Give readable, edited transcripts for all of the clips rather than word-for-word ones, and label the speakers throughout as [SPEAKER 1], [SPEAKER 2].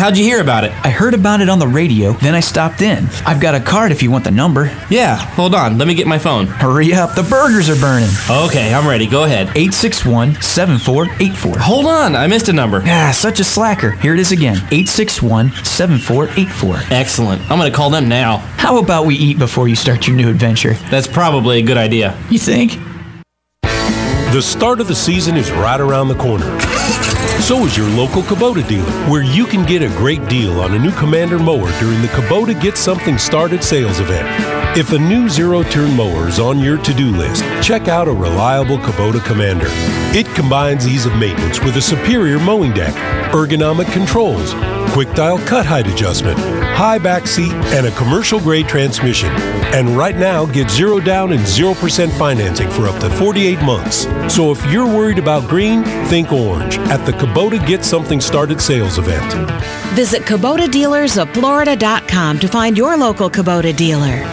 [SPEAKER 1] how'd you hear about it?
[SPEAKER 2] I heard about it on the radio, then I stopped in. I've got a card if you want the number.
[SPEAKER 1] Yeah, hold on. Let me get my phone.
[SPEAKER 2] Hurry up, the burgers are burning.
[SPEAKER 1] Okay, I'm ready. Go ahead.
[SPEAKER 2] 861-7484.
[SPEAKER 1] Hold on, I missed a number.
[SPEAKER 2] Such a slacker. Here it is again. 861-7484.
[SPEAKER 1] Excellent. I'm going to call them now.
[SPEAKER 2] How about we eat before you start your new adventure?
[SPEAKER 1] That's probably a good idea.
[SPEAKER 2] You think?
[SPEAKER 3] The start of the season is right around the corner. So is your local Kubota dealer, where you can get a great deal on a new Commander mower during the Kubota Get Something Started sales event. If a new zero-turn mower is on your to-do list, check out a reliable Kubota Commander. It combines ease of maintenance with a superior mowing deck, ergonomic controls, quick dial cut height adjustment, high back seat, and a commercial-grade transmission. And right now, get 0 down and 0% financing for up to 48 months. So if you're worried about green, think orange at the Kubota Get Something Started sales event.
[SPEAKER 4] Visit KubotaDealersofFlorida.com to find your local Kubota dealer.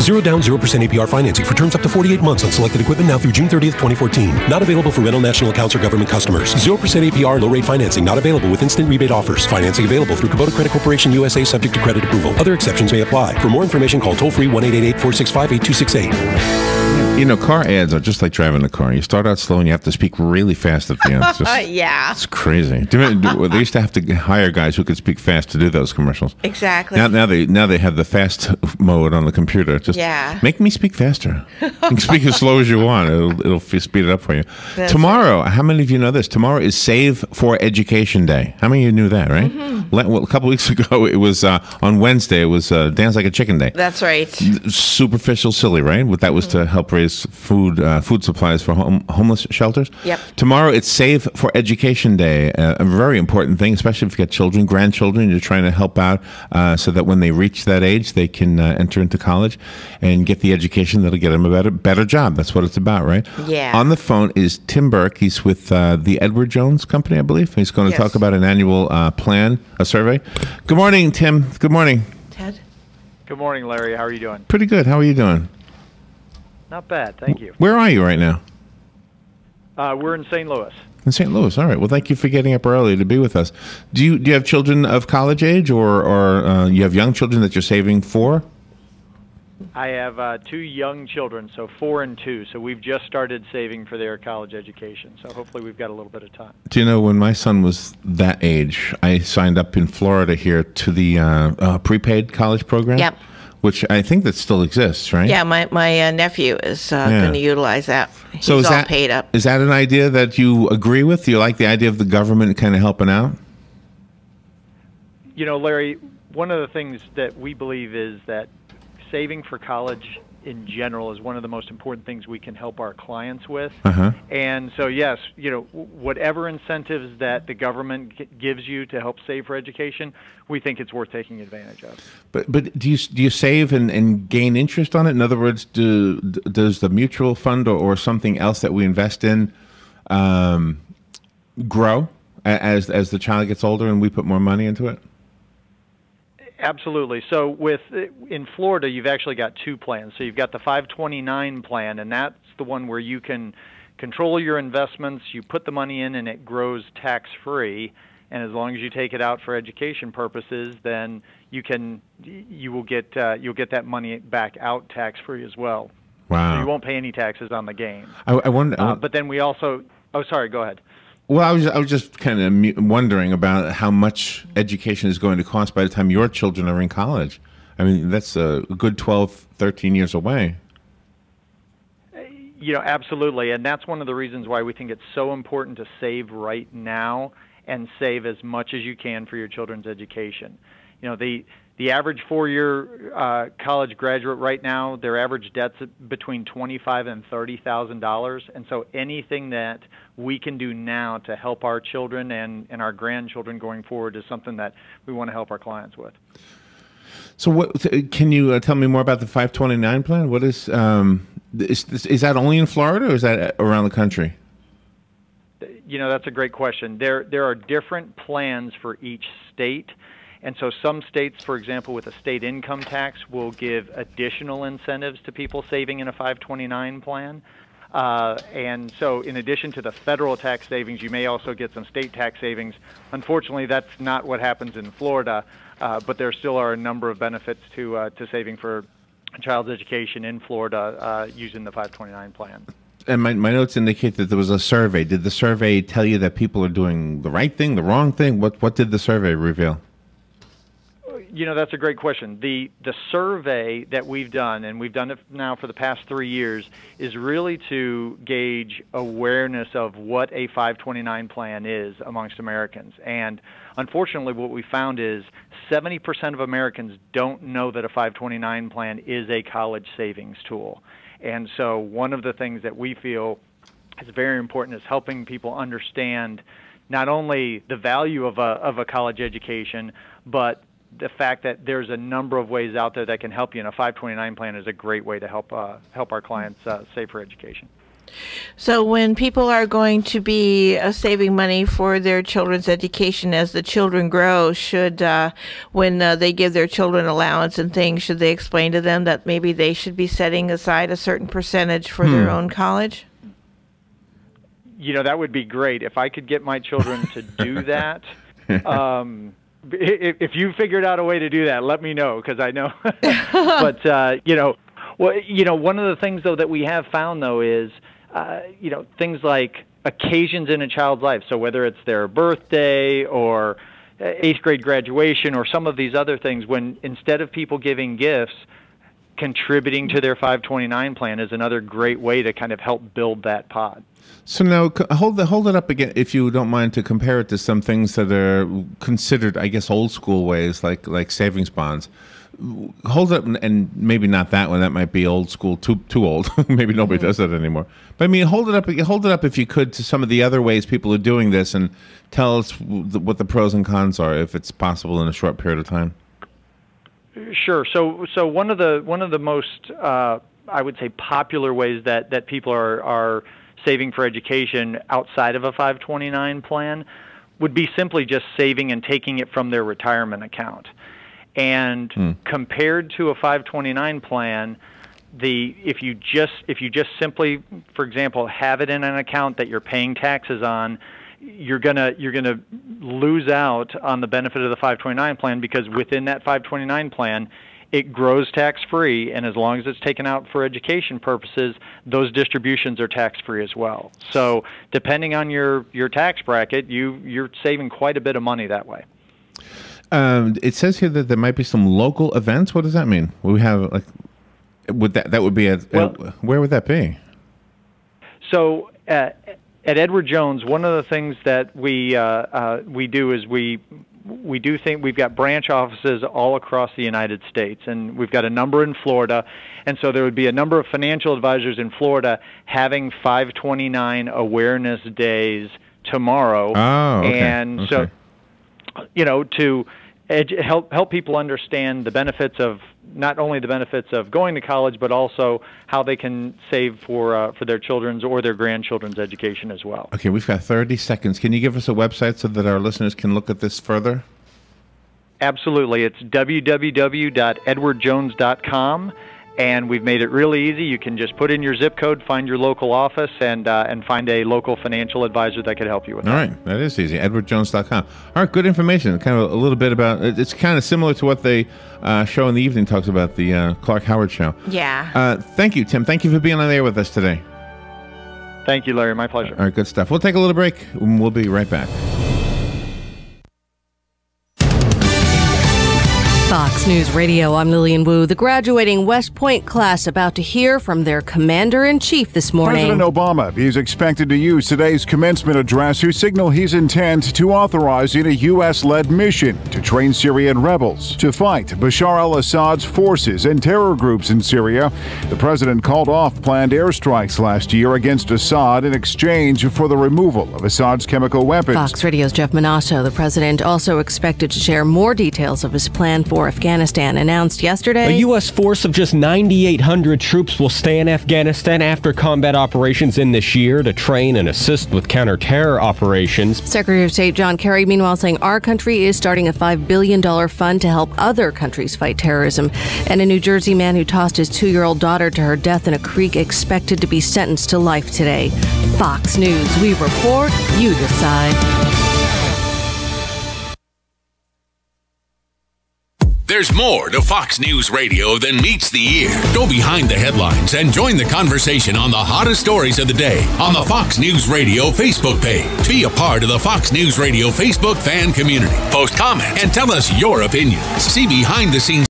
[SPEAKER 3] 0 down, 0% APR financing for terms up to 48 months on selected equipment now through June 30th, 2014. Not available for rental national accounts or government customers. 0% APR low rate financing not available with instant rebate offers. Financing available through Kubota Credit Corporation USA subject to credit approval. Other exceptions may apply. For more information, call toll free 1-888-465-8268.
[SPEAKER 5] You know, car ads are just like driving a car. You start out slow and you have to speak really fast at the end. It's just,
[SPEAKER 6] yeah.
[SPEAKER 5] It's crazy. They used to have to hire guys who could speak fast to do those commercials.
[SPEAKER 6] Exactly.
[SPEAKER 5] Now they have the fast mode on the computer. Just make me speak faster. You can speak as slow as you want. It'll speed it up for you. Tomorrow, how many of you know this? Tomorrow is Save for Education Day. How many of you knew that, right? Mm-hmm. Well, a couple weeks ago, it was on Wednesday, it was Dance Like a Chicken Day.
[SPEAKER 6] That's right.
[SPEAKER 5] Superficial, silly, right? But that was to help raise food supplies for homeless shelters.
[SPEAKER 6] Yep.
[SPEAKER 5] Tomorrow, it's Save for Education Day, a very important thing, especially if you got children, grandchildren, you're trying to help out so that when they reach that age, they can enter into college and get the education that'll get them a better job. That's what it's about, right?
[SPEAKER 6] Yeah.
[SPEAKER 5] On the phone is Tim Burke. He's with the Edward Jones Company, I believe. He's going to talk about an annual plan, a survey. Good morning, Tim. Good morning.
[SPEAKER 6] Ted.
[SPEAKER 7] Good morning, Larry. How are you doing?
[SPEAKER 5] Pretty good. How are you doing?
[SPEAKER 7] Not bad, thank you.
[SPEAKER 5] Where are you right now?
[SPEAKER 7] We're in St. Louis.
[SPEAKER 5] In St. Louis. All right. Well, thank you for getting up early to be with us. Do you have children of college age, or you have young children that you're saving for?
[SPEAKER 7] I have 2 young children, so 4 and 2. So we've just started saving for their college education. So hopefully we've got a little bit of time.
[SPEAKER 5] Do you know, when my son was that age, I signed up in Florida here to the prepaid college program.
[SPEAKER 6] Yep.
[SPEAKER 5] Which I think that still exists, right?
[SPEAKER 6] Yeah, my nephew is going to utilize that. He's
[SPEAKER 5] so
[SPEAKER 6] all paid up.
[SPEAKER 5] Is that an idea that you agree with? Do you like the idea of the government kind of helping out?
[SPEAKER 7] You know, Larry, one of the things that we believe is that saving for college in general is one of the most important things we can help our clients with. And so, yes, you know, whatever incentives that the government gives you to help save for education, we think it's worth taking advantage of.
[SPEAKER 5] But do you save and gain interest on it? In other words, does the mutual fund or something else that we invest in grow as the child gets older and we put more money into it?
[SPEAKER 7] Absolutely. So in Florida, you've actually got 2 plans. So you've got the 529 plan, and that's the one where you can control your investments. You put the money in, and it grows tax-free. And as long as you take it out for education purposes, then you'll get that money back out tax-free as well.
[SPEAKER 5] Wow.
[SPEAKER 7] So you won't pay any taxes on the gain.
[SPEAKER 5] I wonder.
[SPEAKER 7] But then we also. Oh, sorry. Go ahead.
[SPEAKER 5] Well, I was just kind of wondering about how much education is going to cost by the time your children are in college. I mean, that's a good 12, 13 years away.
[SPEAKER 7] You know, absolutely. And that's one of the reasons why we think it's so important to save right now and save as much as you can for your children's education. You know, the average 4-year college graduate right now, their average debt's between $25,000 and $30,000, and so anything that we can do now to help our children and our grandchildren going forward is something that we want to help our clients with.
[SPEAKER 5] So, what can you tell me more about the 529 plan? What is that only in Florida, or is that around the country?
[SPEAKER 7] You know, that's a great question. There are different plans for each state. And so some states, for example, with a state income tax, will give additional incentives to people saving in a 529 plan. And so in addition to the federal tax savings, you may also get some state tax savings. Unfortunately, that's not what happens in Florida, but there still are a number of benefits to saving for a child's education in Florida using the 529 plan.
[SPEAKER 5] And my notes indicate that there was a survey. Did the survey tell you that people are doing the right thing, the wrong thing? What did the survey reveal?
[SPEAKER 7] That's a great question. The survey that we've done, and we've done it now for the past 3 years, is really to gauge awareness of what a 529 plan is amongst Americans. And unfortunately, what we found is 70% of Americans don't know that a 529 plan is a college savings tool. And so one of the things that we feel is very important is helping people understand not only the value of a college education, but the fact that there's a number of ways out there that can help you, and a 529 plan is a great way to help our clients save for education.
[SPEAKER 6] So when people are going to be saving money for their children's education as the children grow, should, when they give their children allowance and things, should they explain to them that maybe they should be setting aside a certain percentage for their own college?
[SPEAKER 7] That would be great. If I could get my children to do that, if you figured out a way to do that, let me know, because I know. But, one of the things, though, that we have found, though, is things like occasions in a child's life. So whether it's their birthday or 8th grade graduation or some of these other things, when instead of people giving gifts, contributing to their 529 plan is another great way to kind of help build that pot.
[SPEAKER 5] So now hold it up again, if you don't mind, to compare it to some things that are considered, I guess, old school ways, like savings bonds. Hold it up, and maybe not that one. That might be old school, too old. Maybe nobody does that anymore. But I mean, hold it up if you could to some of the other ways people are doing this, and tell us what the pros and cons are, if it's possible in a short period of time.
[SPEAKER 7] Sure. So one of the most I would say popular ways that people are saving for education outside of a 529 plan would be simply just saving and taking it from their retirement account. And compared to a 529 plan, if you just simply, for example, have it in an account that you're paying taxes on, you're gonna lose out on the benefit of the 529 plan, because within that 529 plan, it grows tax-free, and as long as it's taken out for education purposes, those distributions are tax-free as well. So depending on your tax bracket, you're saving quite a bit of money that way.
[SPEAKER 5] It says here that there might be some local events. What does that mean? We have that would be where would that be?
[SPEAKER 7] So at Edward Jones, one of the things that we do is we do think we've got branch offices all across the United States, and we've got a number in Florida, and so there would be a number of financial advisors in Florida having 529 awareness days tomorrow.
[SPEAKER 5] Oh, okay.
[SPEAKER 7] And so, to help people understand the benefits of, not only the benefits of going to college, but also how they can save for their children's or their grandchildren's education as well.
[SPEAKER 5] Okay, we've got 30 seconds. Can you give us a website so that our listeners can look at this further?
[SPEAKER 7] Absolutely. It's www.edwardjones.com, and we've made it really easy. You can just put in your zip code, find your local office, and find a local financial advisor that could help you with that.
[SPEAKER 5] All right, that is easy. edwardjones.com. All right, good information. Kind of a little bit about, it's kind of similar to what the show in the evening talks about, the Clark Howard show.
[SPEAKER 6] Yeah.
[SPEAKER 5] Thank you, Tim. Thank you for being on the air with us today.
[SPEAKER 7] Thank you, Larry. My pleasure.
[SPEAKER 5] All right, good stuff. We'll take a little break, and we'll be right back.
[SPEAKER 8] Fox News Radio, I'm Lillian Wu. The graduating West Point class about to hear from their commander-in-chief this morning.
[SPEAKER 9] President Obama is expected to use today's commencement address to signal his intent to authorizing a U.S.-led mission to train Syrian rebels to fight Bashar al-Assad's forces and terror groups in Syria. The president called off planned airstrikes last year against Assad in exchange for the removal of Assad's chemical weapons.
[SPEAKER 8] Fox Radio's Jeff Minato. The president also expected to share more details of his plan for for Afghanistan announced yesterday.
[SPEAKER 10] A U.S. force of just 9,800 troops will stay in Afghanistan after combat operations in this year to train and assist with counter-terror operations.
[SPEAKER 8] Secretary of State John Kerry, meanwhile, saying our country is starting a $5 billion fund to help other countries fight terrorism. And a New Jersey man who tossed his 2-year-old daughter to her death in a creek expected to be sentenced to life today. Fox News, we report, you decide.
[SPEAKER 11] There's more to Fox News Radio than meets the ear. Go behind the headlines and join the conversation on the hottest stories of the day on the Fox News Radio Facebook page. Be a part of the Fox News Radio Facebook fan community. Post comment and tell us your opinions. See behind the scenes